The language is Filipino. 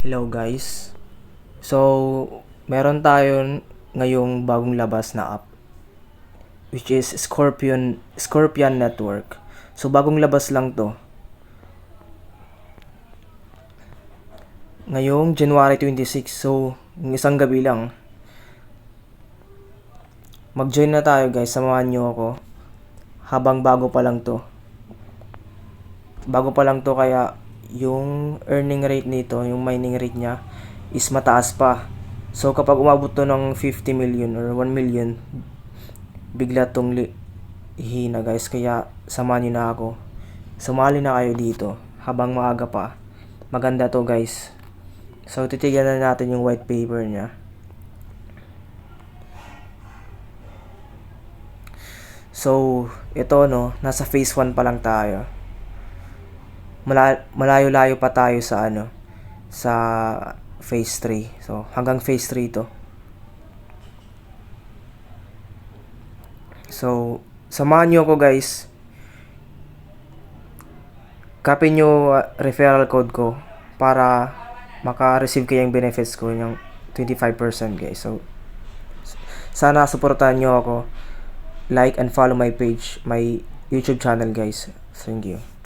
Hello guys. So, meron tayo ngayong bagong labas na app which is Scorpion Network. So, bagong labas lang 'to. Ngayong January 26. So, ng isang gabi lang. Mag-join na tayo guys, samahan niyo ako. Habang bago pa lang 'to. Bago pa lang 'to kaya yung earning rate nito, yung mining rate niya is mataas pa. So kapag umabot to ng 50 million or 1 million, bigla tong hihina guys. Kaya samahan niyo na ako. Sumali na kayo dito habang maaga pa. Maganda to guys. So titignan na natin yung white paper niya. So ito no, nasa phase 1 pa lang tayo. Malayo-layo pa tayo sa sa phase 3. So hanggang phase 3 to. So samahan niyo ako guys. Copy nyo referral code ko para maka-receive kayo yung benefits ko yung 25% guys. So sana suportahan nyo ako. Like and follow my page, my YouTube channel guys. Thank you.